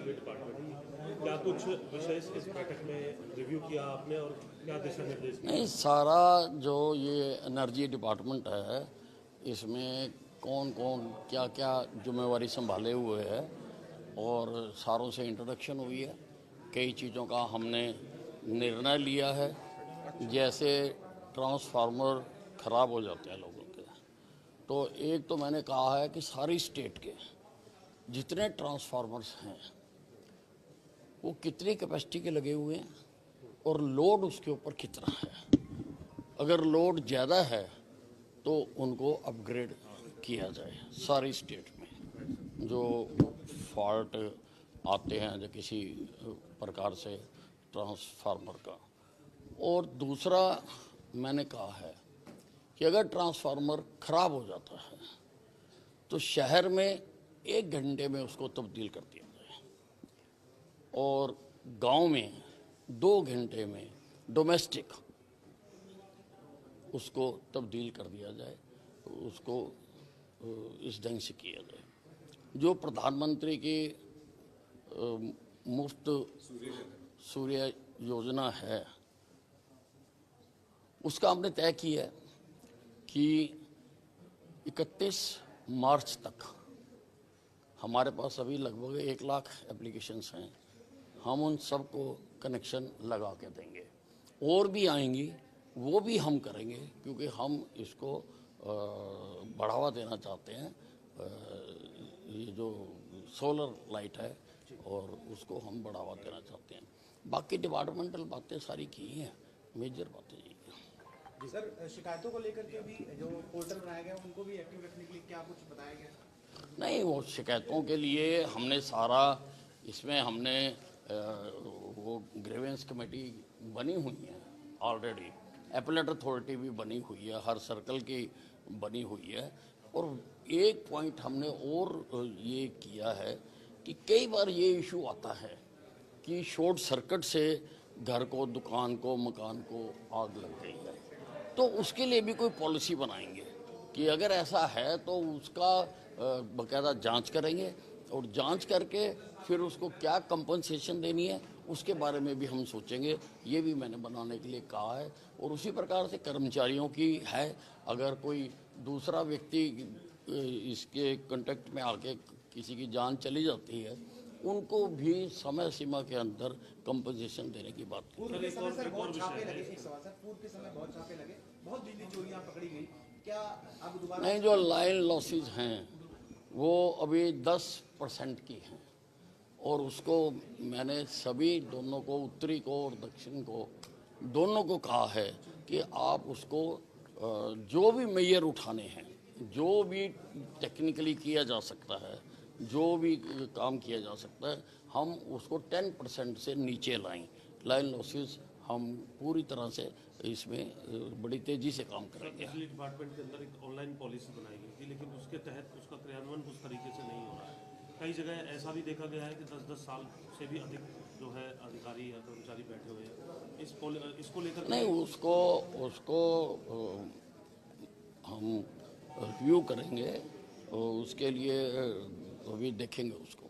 बिजली डिपार्टमेंट की, क्या कुछ विषय इस बैठक में रिव्यू किया आपने और क्या दिशा निर्देश? नहीं, सारा जो ये एनर्जी डिपार्टमेंट है इसमें कौन कौन क्या क्या जिम्मेवारी संभाले हुए है और सारों से इंट्रोडक्शन हुई है। कई चीज़ों का हमने निर्णय लिया है, जैसे ट्रांसफार्मर ख़राब हो जाते हैं लोगों के, तो एक तो मैंने कहा है कि सारी स्टेट के जितने ट्रांसफार्मर्स हैं वो कितनी कैपेसिटी के लगे हुए हैं और लोड उसके ऊपर कितना है। अगर लोड ज़्यादा है तो उनको अपग्रेड किया जाए सारी स्टेट में। जो फॉल्ट आते हैं जो किसी प्रकार से ट्रांसफार्मर का। और दूसरा मैंने कहा है कि अगर ट्रांसफार्मर ख़राब हो जाता है तो शहर में 1 घंटे में उसको तब्दील कर दिया जाए और गांव में 2 घंटे में डोमेस्टिक उसको तब्दील कर दिया जाए, उसको इस ढंग से किया जाए। जो प्रधानमंत्री की मुफ्त सूर्य योजना है उसका हमने तय किया है कि 31 मार्च तक हमारे पास अभी लगभग 1 लाख एप्लीकेशंस हैं, हम उन सबको कनेक्शन लगा के देंगे। और भी आएंगी वो भी हम करेंगे क्योंकि हम इसको बढ़ावा देना चाहते हैं। ये जो सोलर लाइट है और उसको हम बढ़ावा देना चाहते हैं। बाकी डिपार्टमेंटल बातें सारी की हैं, मेजर बातें यही हैं। जी सर, शिकायतों को लेकर के भी जो पोर्टल बनाया गया उनको भी एक्टिव रखने के लिए क्या कुछ बताया गया? नहीं, वो शिकायतों के लिए हमने सारा इसमें हमने वो ग्रीवेंस कमेटी बनी हुई है ऑलरेडी, एपेलेट अथॉरिटी भी बनी हुई है, हर सर्कल की बनी हुई है। और एक पॉइंट हमने और ये किया है कि कई बार ये इशू आता है कि शॉर्ट सर्किट से घर को, दुकान को, मकान को आग लग गई है, तो उसके लिए भी कोई पॉलिसी बनाएंगे कि अगर ऐसा है तो उसका बाकायदा जांच करेंगे और जांच करके फिर उसको क्या कंपनसेशन देनी है उसके बारे में भी हम सोचेंगे। ये भी मैंने बनाने के लिए कहा है। और उसी प्रकार से कर्मचारियों की है, अगर कोई दूसरा व्यक्ति इसके कांटेक्ट में आके किसी की जान चली जाती है उनको भी समय सीमा के अंदर कंपनसेशन देने की बात की। पूर्व के समय सर बहुत छापे लगे, एक सवाल सर, पूर्व के समय बहुत छापे लगे, बहुत बिजली चोरियां पकड़ी गई, क्या अब दोबारा? नहीं, जो लाइन लॉसेज हैं वो अभी 10% की हैं और उसको मैंने सभी दोनों को, उत्तरी को और दक्षिण को, दोनों को कहा है कि आप उसको जो भी मेजर उठाने हैं, जो भी टेक्निकली किया जा सकता है, जो भी काम किया जा सकता है, हम उसको 10% से नीचे लाएं। लाइन लॉसेस हम पूरी तरह से इसमें बड़ी तेजी से काम करेंगे। बिजली डिपार्टमेंट के अंदर एक ऑनलाइन पॉलिसी बनाई गई थी, लेकिन उसके तहत उसका क्रियान्वयन उस तरीके से नहीं हो रहा है। कई जगह ऐसा भी देखा गया है कि 10-10 साल से भी अधिक जो है अधिकारी या कर्मचारी बैठे हुए हैं। इसको लेकर नहीं, उसको हम रिव्यू करेंगे और उसके लिए अभी देखेंगे उसको।